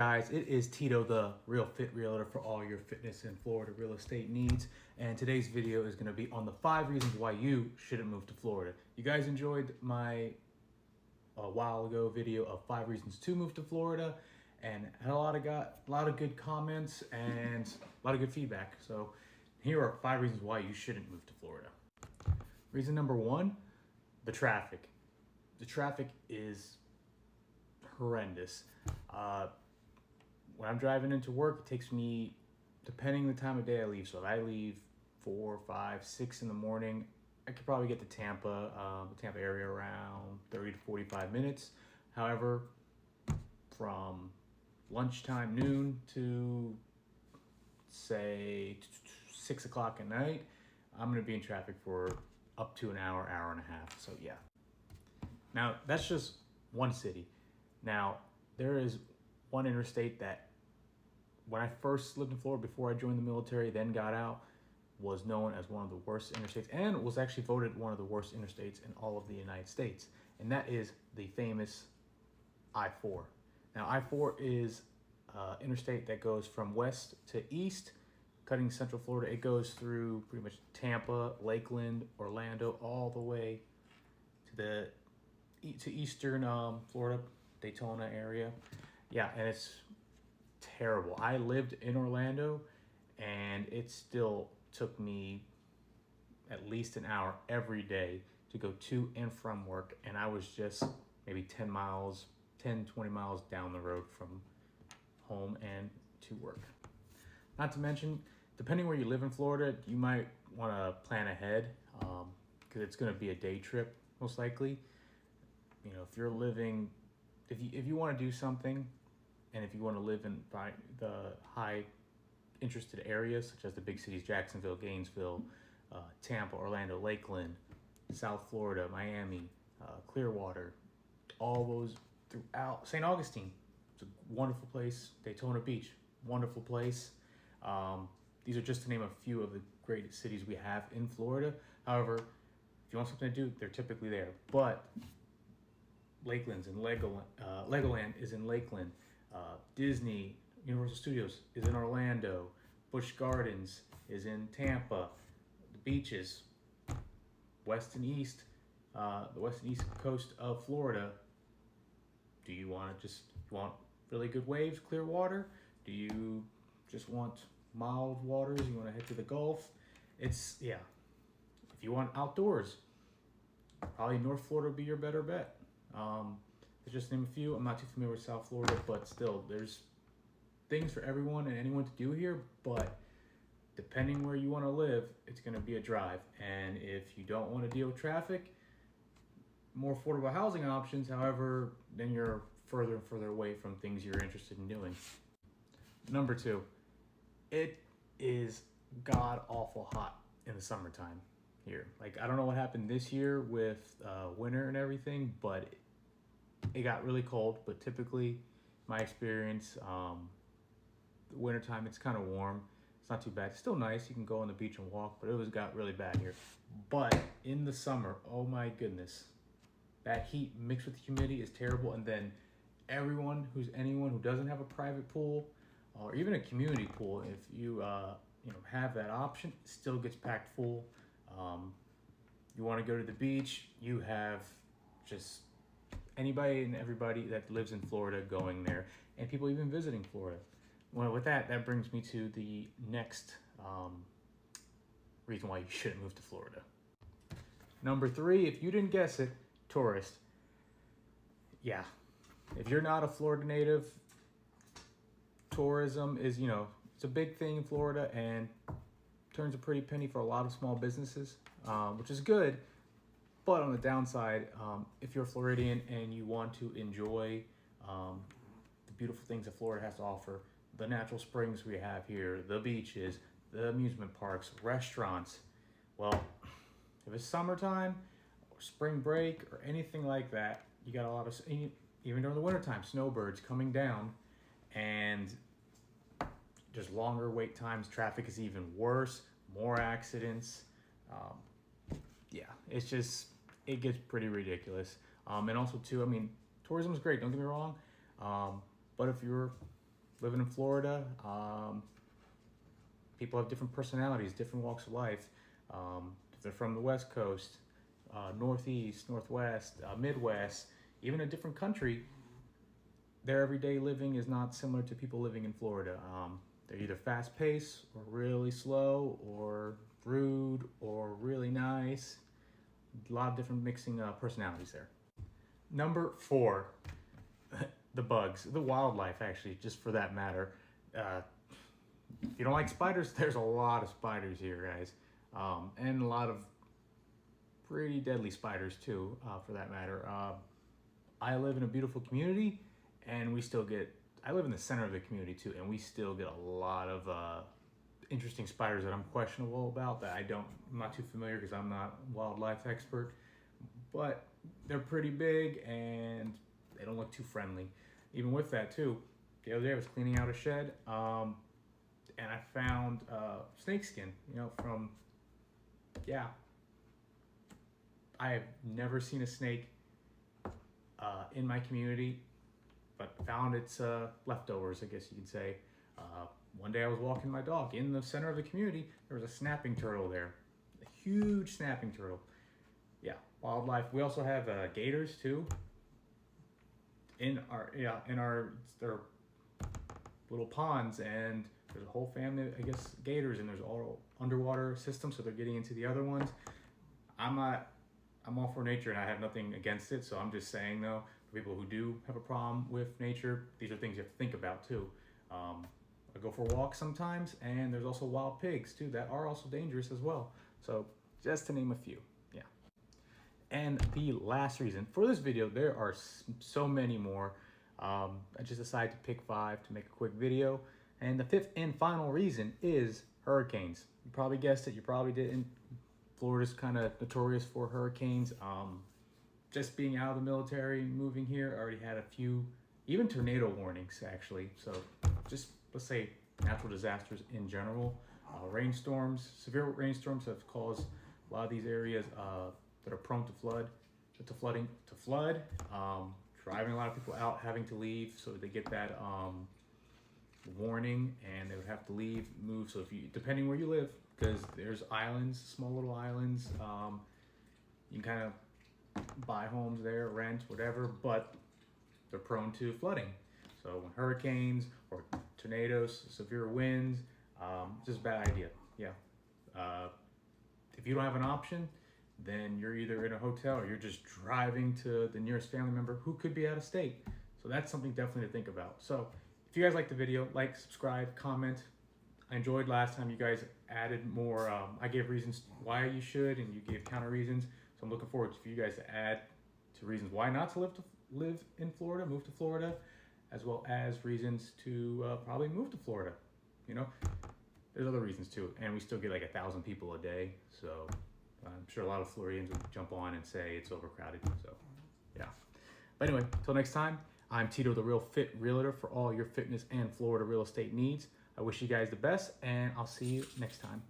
Guys, it is Tito, the Real Fit Realtor, for all your fitness and Florida real estate needs. And today's video is going to be on the 5 reasons why you shouldn't move to Florida. You guys enjoyed my a while ago video of 5 reasons to move to Florida, and had a lot of good comments and a lot of good feedback. So here are 5 reasons why you shouldn't move to Florida. Reason number 1, the traffic. The traffic is horrendous. When I'm driving into work, it takes me, depending the time of day I leave. So if I leave 4, 5, 6 in the morning, I could probably get to Tampa, the Tampa area, around 30 to 45 minutes. However, from lunchtime, noon, to say 6 o'clock at night, I'm going to be in traffic for up to an hour, hour and a half. So yeah. Now, that's just one city. Now, there is one interstate that, when I first lived in Florida before I joined the military, then got out, was known as one of the worst interstates, and was actually voted one of the worst interstates in all of the United States. And that is the famous I-4. Now, I-4 is interstate that goes from west to east, cutting Central Florida. It goes through pretty much Tampa, Lakeland, Orlando, all the way to eastern Florida, Daytona area. Yeah, and it's terrible. I lived in Orlando, and it still took me at least an hour every day to go to and from work, and I was just maybe 20 miles down the road from home and to work. Not to mention, depending where you live in Florida, you might want to plan ahead, because it's going to be a day trip most likely. You know, if you want to do something, and if you want to live in the high interested areas, such as the big cities, Jacksonville, Gainesville, Tampa, Orlando, Lakeland, South Florida, Miami, Clearwater, all those throughout, St. Augustine, it's a wonderful place. Daytona Beach, wonderful place. These are just to name a few of the great cities we have in Florida. However, if you want something to do, they're typically there. But Lakeland's in Legoland is in Lakeland. Disney, Universal Studios is in Orlando. Busch Gardens is in Tampa. The beaches, west and east, the west and east coast of Florida. Do you want really good waves, clear water? Do you just want mild waters? You want to head to the Gulf? If you want outdoors, probably North Florida would be your better bet. To just name a few. I'm not too familiar with South Florida, but still, there's things for everyone and anyone to do here. But depending where you want to live, it's going to be a drive. And if you don't want to deal with traffic, more affordable housing options. However, then you're further and further away from things you're interested in doing. Number 2, it is god awful hot in the summertime here. Like, I don't know what happened this year with winter and everything, but it got really cold. But typically, my experience, the wintertime, it's kind of warm. It's not too bad. It's still nice. You can go on the beach and walk, but it got really bad here. But in the summer, oh my goodness, that heat mixed with the humidity is terrible. And then anyone who doesn't have a private pool or even a community pool, if you have that option, it still gets packed full. You want to go to the beach, you have just anybody and everybody that lives in Florida going there, and people even visiting Florida. Well, with that brings me to the next reason why you shouldn't move to Florida. Number 3, if you didn't guess it, tourist. Yeah, if you're not a Florida native, tourism is, it's a big thing in Florida, and turns a pretty penny for a lot of small businesses, which is good. But on the downside, if you're a Floridian and you want to enjoy the beautiful things that Florida has to offer, the natural springs we have here, the beaches, the amusement parks, restaurants, well, if it's summertime or spring break or anything like that, you got a lot of, even during the wintertime, snowbirds coming down, and just longer wait times. Traffic is even worse, more accidents. It gets pretty ridiculous. And also too, tourism is great, don't get me wrong. But if you're living in Florida, people have different personalities, different walks of life. If they're from the West Coast, Northeast, Northwest, Midwest, even a different country, their everyday living is not similar to people living in Florida. They're either fast paced or really slow or rude or really nice. A lot of different mixing personalities there. Number 4, the bugs, the wildlife actually, just for that matter. If you don't like spiders, there's a lot of spiders here, guys. And a lot of pretty deadly spiders too, for that matter. I live in a beautiful community, and we still get, I live in the center of the community too, and we still get a lot of interesting spiders that I'm questionable about, that I'm not too familiar because I'm not a wildlife expert, but they're pretty big and they don't look too friendly. Even with that too, the other day I was cleaning out a shed, and I found snake skin, from, I have never seen a snake in my community, but found its leftovers, I guess you could say. One day I was walking my dog in the center of the community. There was a snapping turtle there, a huge snapping turtle. Yeah, wildlife. We also have gators too. In our their little ponds, and there's a whole family, I guess, gators, and there's all underwater systems, so they're getting into the other ones. I'm all for nature, and I have nothing against it. So I'm just saying, though, for people who do have a problem with nature, these are things you have to think about too. I go for walks sometimes, and there's also wild pigs too that are also dangerous as well. So just to name a few, yeah. And the last reason for this video, there are so many more. I just decided to pick 5 to make a quick video. And the 5th and final reason is hurricanes. You probably guessed it, you probably didn't. Florida's kind of notorious for hurricanes. Just being out of the military, moving here, I already had a few, even tornado warnings actually. So just, let's say, natural disasters in general. Rainstorms, severe rainstorms have caused a lot of these areas that are prone to flood, driving a lot of people out, having to leave, so they get that warning, and they would have to leave, move. So if you, depending where you live, because there's islands, small little islands, you can kind of buy homes there, rent, whatever, but they're prone to flooding. So when hurricanes or tornadoes, severe winds, just a bad idea. Yeah. If you don't have an option, then you're either in a hotel or you're just driving to the nearest family member who could be out of state. So that's something definitely to think about. So if you guys liked the video, like, subscribe, comment. I enjoyed last time you guys added more. I gave reasons why you should, and you gave counter reasons. So I'm looking forward for you guys to add to reasons why not to live in Florida, move to Florida, as well as reasons to probably move to Florida. There's other reasons too, and we still get like 1,000 people a day. So I'm sure a lot of Floridians would jump on and say it's overcrowded. So yeah. But anyway, until next time, I'm Tito, the Real Fit Realtor, for all your fitness and Florida real estate needs. I wish you guys the best, and I'll see you next time.